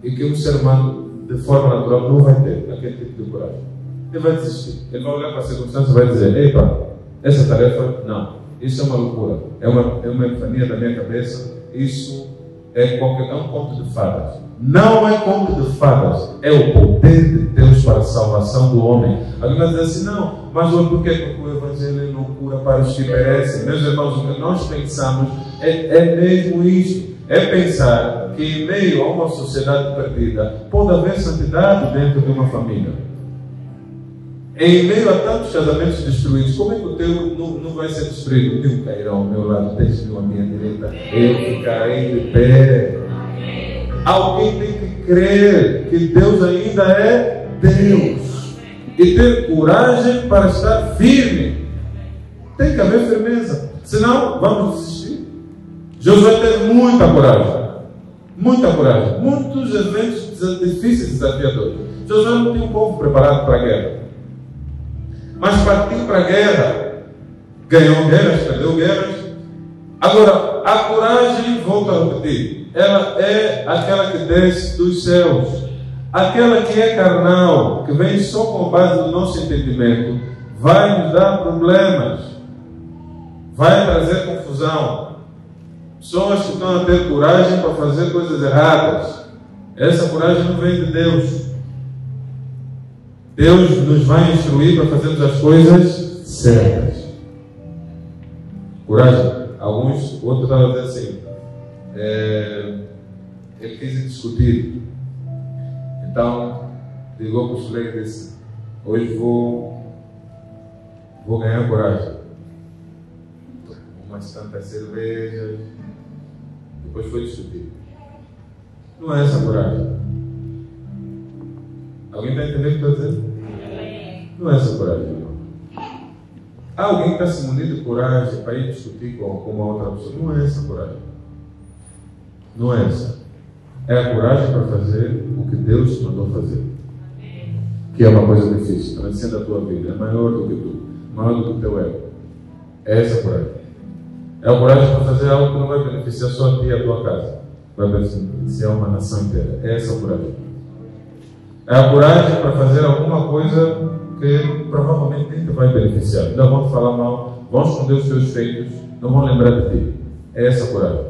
E que um ser humano, de forma natural, não vai ter aquele tipo de coragem. Ele vai desistir. Ele vai olhar para a circunstância e vai dizer: epa, essa tarefa, não. Isso é uma loucura. É uma epifania da minha cabeça. Isso é um conto de fadas. Não é conto de fadas. É o poder de Deus para a salvação do homem. Alguém vai dizer assim: não, mas por que o Evangelho é loucura para os que perecem? Meus irmãos, o que nós pensamos é mesmo isso. É pensar que em meio a uma sociedade perdida pode haver santidade dentro de uma família. Em meio a tantos casamentos destruídos, como é que o teu não vai ser destruído? Mil cairão ao meu lado, 10.000 à minha direita, eu ficarei de pé. Alguém tem que crer que Deus ainda é Deus e ter coragem para estar firme. Tem que haver firmeza, senão vamos desistir. Josué teve muita coragem, muitos eventos difíceis e desafiadores. Josué não tinha um povo preparado para a guerra, mas partiu para a guerra, ganhou guerras, perdeu guerras. Agora, a coragem, volto a repetir, ela é aquela que desce dos céus. Aquela que é carnal, que vem só com a base do nosso entendimento, vai nos dar problemas, vai trazer confusão. Pessoas que estão a ter coragem para fazer coisas erradas, essa coragem não vem de Deus. Deus nos vai instruir para fazermos as coisas certas. Coragem. Outro estava dizendo assim, ele quis discutir. Então, ligou para os colegas e disse: hoje vou ganhar coragem. Umas tantas cervejas. Depois foi discutir. Não é essa coragem. Alguém está entendendo o que eu estou dizendo? Não é essa coragem, irmão. Há alguém que está se munindo de coragem para ir discutir com uma outra pessoa. Não é essa coragem. Não é essa. É a coragem para fazer o que Deus te mandou fazer. Que é uma coisa difícil. Transcende a tua vida. É maior do que tu. Maior do que o teu ego. É essa a coragem. É a coragem para fazer algo que não vai beneficiar só a ti e a tua casa. Vai beneficiar uma nação inteira. É essa a coragem. É a coragem para fazer alguma coisa que provavelmente nem te vai beneficiar. Ainda vão te falar mal, vão esconder os teus feitos, não vão lembrar de ti. É essa a coragem.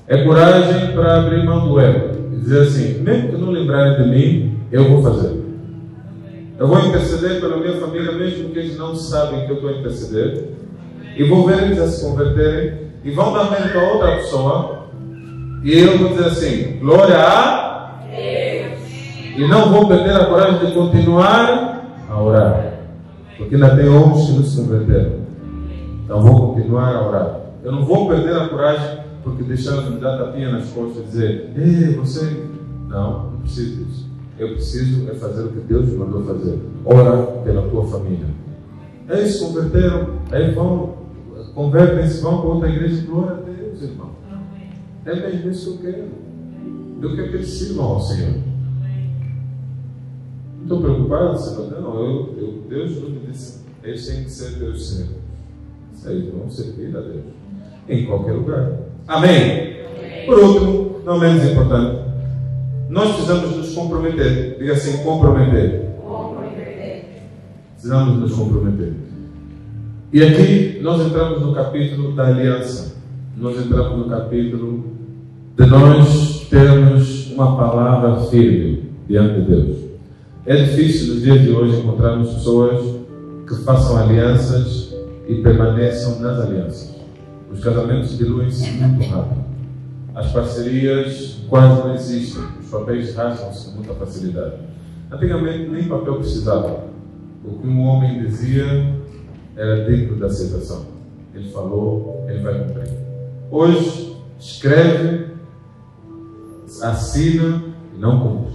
É coragem para abrir mão do ego e dizer assim: mesmo que não lembrarem de mim, eu vou fazer. Eu vou interceder pela minha família, mesmo que eles não sabem que eu estou a interceder, e vou ver eles a se converterem, e vão dar mérito a outra pessoa, e eu vou dizer assim: glória a Deus. E não vou perder a coragem de continuar a orar, porque ainda tem homens que não se converteram. Então vou continuar a orar. Eu não vou perder a coragem porque deixaram de me dar tapinha nas costas e dizer: ei, você... Não preciso disso. Eu preciso é fazer o que Deus me mandou fazer. Ora pela tua família. Eles se converteram, aí vão, convertem-se, vão para outra igreja. Glória a Deus, irmão. É mesmo isso que eu quero. Eu quero que eles sirvam ao Senhor. Não estou preocupado, Senhor. Não, Deus não me disse: eles têm que ser Deus servos. Eles vão servir a Deus em qualquer lugar. Amém? Por último, não menos importante, nós precisamos nos comprometer. Diga assim: comprometer. Precisamos nos comprometer. E aqui nós entramos no capítulo da aliança. Nós entramos no capítulo de nós termos uma palavra firme diante de Deus. É difícil nos dias de hoje encontrarmos pessoas que façam alianças e permaneçam nas alianças. Os casamentos diluem-se muito rápido. As parcerias quase não existem. Os papéis rasgam-se com muita facilidade. Antigamente nem papel precisava. O que um homem dizia era digno de aceitação. Ele falou, ele vai cumprir. Hoje, escreve, assina e não cumpre.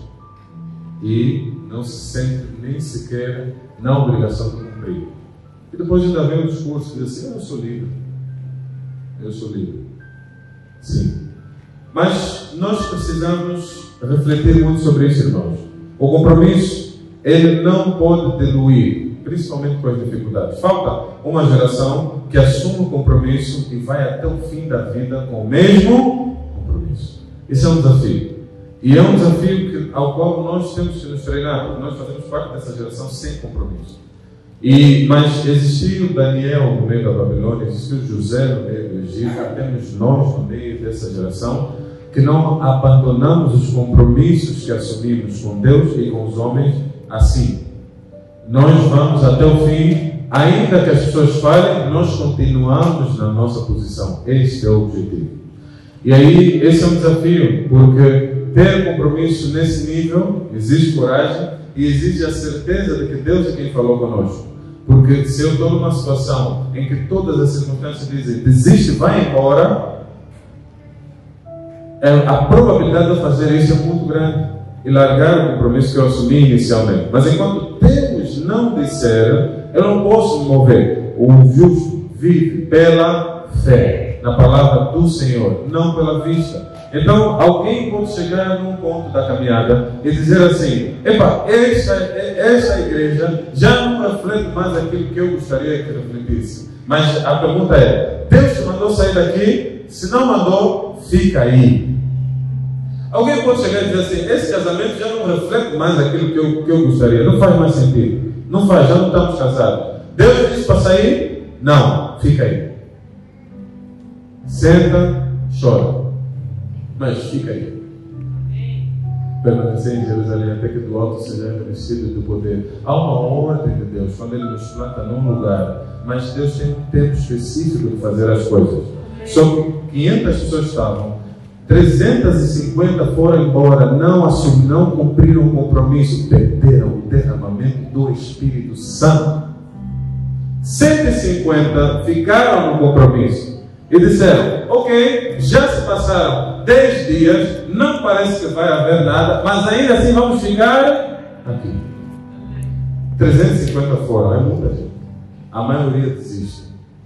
E não se sente nem sequer na obrigação de cumprir. E depois ainda vem o discurso que diz assim: eu sou livre. Eu sou livre. Sim. Mas nós precisamos refletir muito sobre isso, irmãos. O compromisso, ele não pode diluir, principalmente com as dificuldades. Falta uma geração que assume o compromisso e vai até o fim da vida com o mesmo compromisso. Esse é um desafio. E é um desafio ao qual nós temos que nos treinar, porque nós fazemos parte dessa geração sem compromisso. Mas existiu o Daniel no meio da Babilônia, existiu José no meio do Egito, temos nós no meio dessa geração que não abandonamos os compromissos que assumimos com Deus e com os homens assim. Nós vamos até o fim, ainda que as pessoas falem, nós continuamos na nossa posição. Este é o objetivo. E aí, esse é um desafio, porque ter compromisso nesse nível exige coragem e exige a certeza de que Deus é quem falou conosco. Porque se eu estou numa situação em que todas as circunstâncias dizem desiste, vai embora, a probabilidade de fazer isso é muito grande e largar o compromisso que eu assumi inicialmente. Mas enquanto Deus não disser, eu não posso me mover. O justo vive pela fé na palavra do Senhor, não pela vista. Então, alguém pode chegar num ponto da caminhada e dizer assim: epa, esta igreja já não reflete mais aquilo que eu gostaria que refletisse. Mas a pergunta é: Deus te mandou sair daqui? Se não mandou, fica aí. Alguém pode chegar e dizer assim: esse casamento já não reflete mais aquilo que eu gostaria, não faz mais sentido, não faz, já não estamos casados. Deus disse para sair? Não, fica aí. Senta, chora, mas fica aí. Permanecer em Jerusalém até que do alto seja revestido do poder. Há uma ordem de Deus quando Ele nos planta num lugar, mas Deus tem um tempo específico de fazer as coisas. Só que 500 pessoas estavam, 350 foram embora, não cumpriram o compromisso, perderam o derramamento do Espírito Santo. 150 ficaram no compromisso e disseram: ok, já se passaram 10 dias, não parece que vai haver nada, mas ainda assim vamos ficar aqui. 350 foram, é muita gente. A maioria desiste,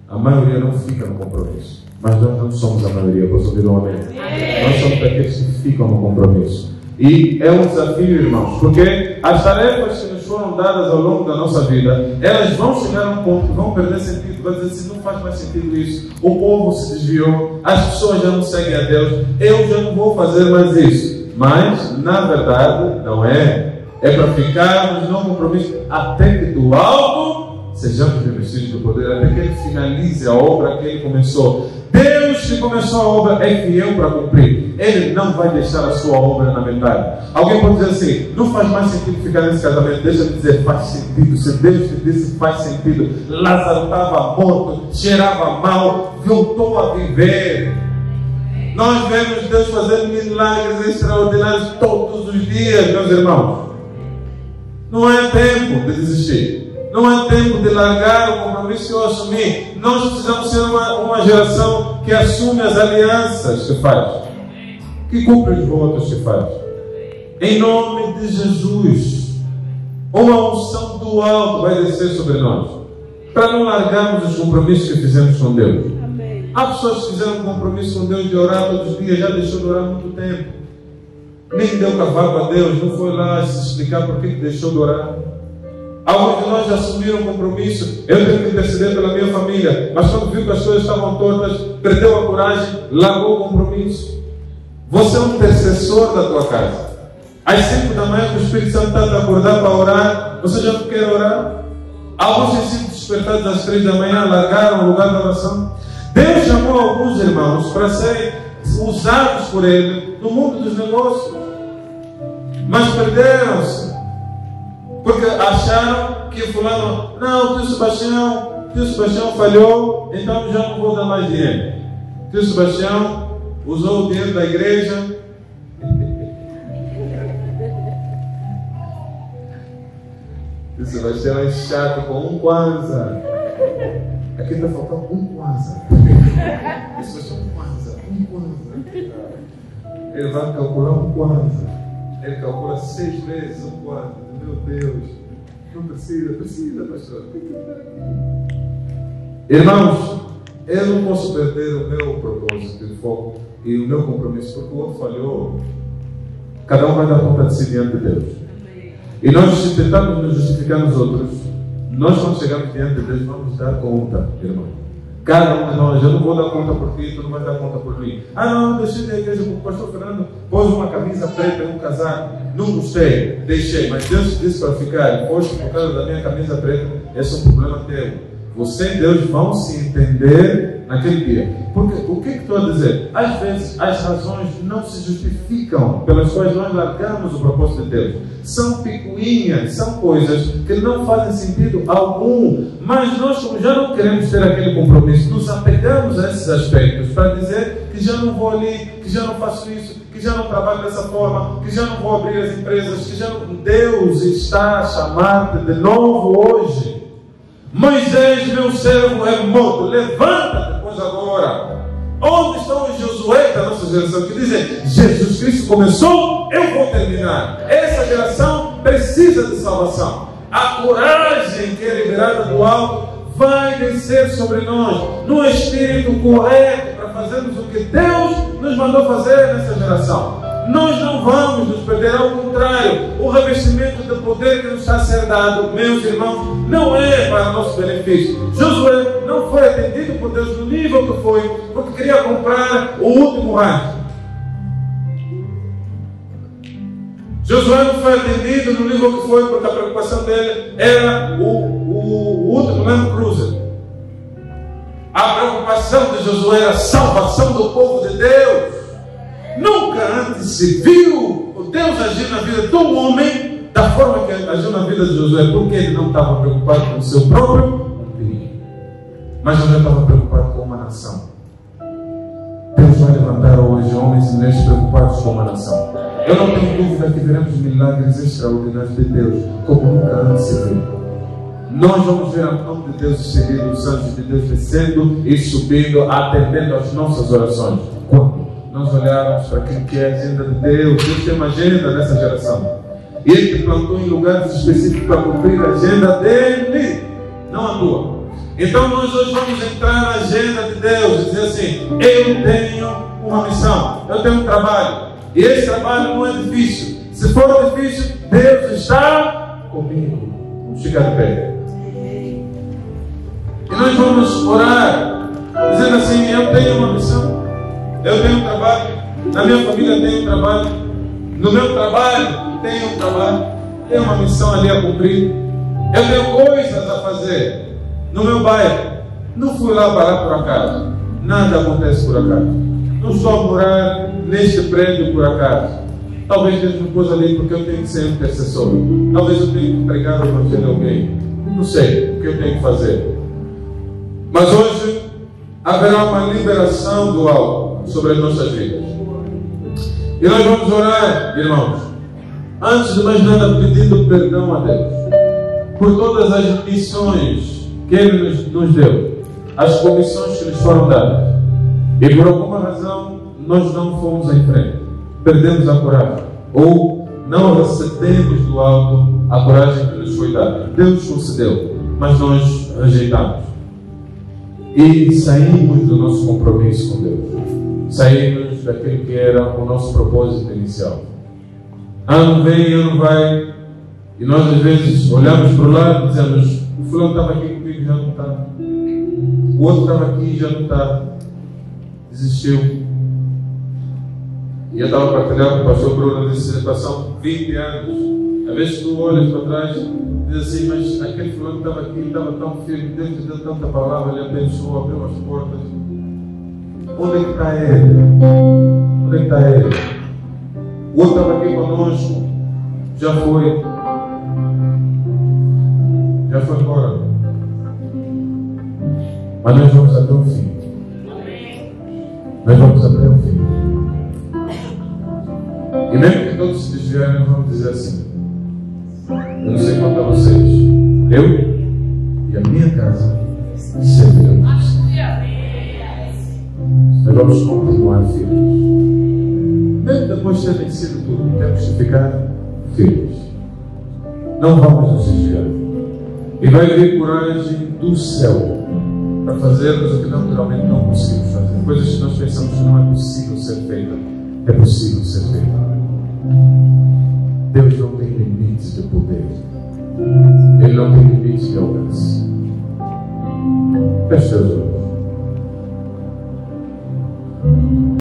a maioria não fica no compromisso. Mas nós não somos a maioria, posso ouvir um amém? Nós somos daqueles que ficam no compromisso. E é um desafio, irmãos, porque as tarefas que nos foram dadas ao longo da nossa vida, elas vão chegar a um ponto que vão perder sentido. Vai dizer assim: não faz mais sentido isso. O povo se desviou, as pessoas já não seguem a Deus, eu já não vou fazer mais isso. Mas, na verdade, não é. É para ficarmos no compromisso até que do alto sejamos revestidos do poder, até que Ele finalize a obra que Ele começou. Deus que começou a obra é fiel para cumprir. Ele não vai deixar a sua obra na metade. Alguém pode dizer assim: não faz mais sentido ficar nesse casamento. Deixa eu dizer, faz sentido. Se Deus te disse faz sentido. Lázaro estava morto, cheirava mal, voltou a viver. Nós vemos Deus fazendo milagres extraordinários todos os dias, meus irmãos. Não é tempo de desistir. Não é tempo de largar o compromisso que eu assumi. Nós precisamos ser uma geração que assume as alianças que faz, que cumpre os votos que faz. Em nome de Jesus, uma unção do alto vai descer sobre nós, para não largarmos os compromissos que fizemos com Deus. Amém. Há pessoas que fizeram um compromisso com Deus de orar todos os dias, já deixou de orar há muito tempo. Nem deu cavalo a Deus, não foi lá se explicar por que deixou de orar. Alguns de nós já assumiram um compromisso: eu tenho que interceder pela minha família, mas quando viu que as coisas estavam tortas, perdeu a coragem, largou o compromisso. Você é um intercessor da tua casa. Às 5 da manhã, o Espírito Santo está a te acordar para orar, você já não quer orar? Alguns têm sido despertados às 3 da manhã, largaram o lugar da oração. Deus chamou alguns irmãos para serem usados por Ele no mundo dos negócios, mas perderam-se, porque acharam que fulano, não, tio Sebastião falhou, então já não vou dar mais dinheiro. Tio Sebastião usou o dinheiro da igreja. Tio Sebastião é chato com um kwanza. Aqui está faltando um kwanza. Tio Sebastião, um kwanza. Ele vai calcular um kwanza. Ele calcula 6 vezes um kwanza. Meu Deus, não precisa, pastor. Irmãos, eu não posso perder o meu propósito de foco e o meu compromisso, porque o outro falhou. Cada um vai dar conta de si diante de Deus. E nós tentamos nos justificar nos outros. Nós, quando chegamos diante de Deus, vamos dar conta, irmão. Cada um de nós, eu não vou dar conta por ti, tu não vai dar conta por mim. Não, deixei da igreja porque o pastor Fernando pôs uma camisa preta e um casaco. Não gostei, deixei, mas Deus te disse para ficar. Foste por causa da minha camisa preta, esse é um problema teu. Você e Deus vão se entender naquele dia. Porque o que estou a dizer? Às vezes as razões não se justificam pelas quais nós largamos o propósito de Deus. São picuinhas, são coisas que não fazem sentido algum. Mas nós, como já não queremos ter aquele compromisso, nos apegamos a esses aspectos para dizer que já não vou ali, que já não faço isso, que já não trabalho dessa forma, que já não vou abrir as empresas, que já não... Deus está a chamar-te de novo hoje. Moisés, meu servo, é morto. Levanta-te, pois agora. Onde estão os Josué da nossa geração que dizem: Jesus Cristo começou, eu vou terminar. Essa geração precisa de salvação. A coragem que é liberada do alto vai descer sobre nós no espírito correto para fazermos o que Deus nos mandou fazer nessa geração. Nós não vamos nos perder, ao contrário, o revestimento de poder que nos está a ser dado, meus irmãos, não é para nosso benefício. Josué não foi atendido por Deus no nível que foi, porque queria comprar o último rancho. Josué não foi atendido no nível que foi, porque a preocupação dele era o último Land Cruiser. A preocupação de Josué era a salvação do povo de Deus. Nunca antes se viu o Deus agir na vida de um homem da forma que agiu na vida de Josué, porque ele não estava preocupado com o seu próprio umbigo, mas Josué estava preocupado com uma nação. Deus vai levantar hoje homens e mulheres preocupados com uma nação. Eu não tenho dúvida que veremos milagres extraordinários de Deus, como nunca antes se viu. Nós vamos ver a mão de Deus estendida, os anjos de Deus descendo e subindo, atendendo às nossas orações. Quando nós olharmos para aquilo que é a agenda de Deus, Deus tem uma agenda nessa geração. E Ele te plantou em lugares específicos para cumprir a agenda dele, não a tua. Então nós hoje vamos entrar na agenda de Deus e dizer assim: eu tenho uma missão, eu tenho um trabalho, e esse trabalho não é difícil. Se for difícil, Deus está comigo. Vamos chegar de pé. E nós vamos orar, dizendo assim: eu tenho uma missão, eu tenho um trabalho, na minha família tenho um trabalho, no meu trabalho tenho um trabalho, tenho uma missão ali a cumprir, eu tenho coisas a fazer no meu bairro. Não fui lá parar por acaso, nada acontece por acaso. Não estou a morar neste prédio por acaso. Talvez Deus me pôs ali porque eu tenho que ser intercessor. Talvez eu tenha que pregar o evangelho a alguém. Não sei o que eu tenho que fazer. Mas hoje haverá uma liberação do alto sobre as nossas vidas. E nós vamos orar, irmãos, antes de mais nada pedindo perdão a Deus por todas as missões que Ele nos deu, as comissões que nos foram dadas, e por alguma razão nós não fomos em frente, perdemos a coragem, ou não recebemos do alto a coragem que nos foi dada. Deus concedeu, mas nós rejeitamos e saímos do nosso compromisso com Deus, saímos daquilo que era o nosso propósito inicial. Não vem, não vai, e nós às vezes olhamos para o lado e dizemos: o fulano estava aqui comigo, já não está, o outro estava aqui e já não está, desistiu. E eu estava partilhando com o pastor Bruno, disse: passam 20 anos. Às vezes tu olhas para trás e diz assim: mas aquele fulano que estava aqui estava tão firme, Deus te deu tanta palavra, ele abençoou, abriu as portas. Onde é que está ele? Onde é que está ele? O outro estava aqui conosco, já foi embora. Mas nós vamos até o fim. Nós vamos até o fim. E mesmo que todos se desviarem, nós vamos dizer assim: eu não sei quanto a vocês, eu e a minha casa serviremos. Nós vamos continuar firmes. Mesmo depois de terem sido tudo, temos que ficar firmes. Não vamos nos desviar. E vai vir coragem do céu para fazermos o que naturalmente não conseguimos fazer. Coisas que nós pensamos que não é possível ser feita, é possível ser feita. Deus não tem limites de poder. Ele não tem limites de alcance. Feche seus olhos.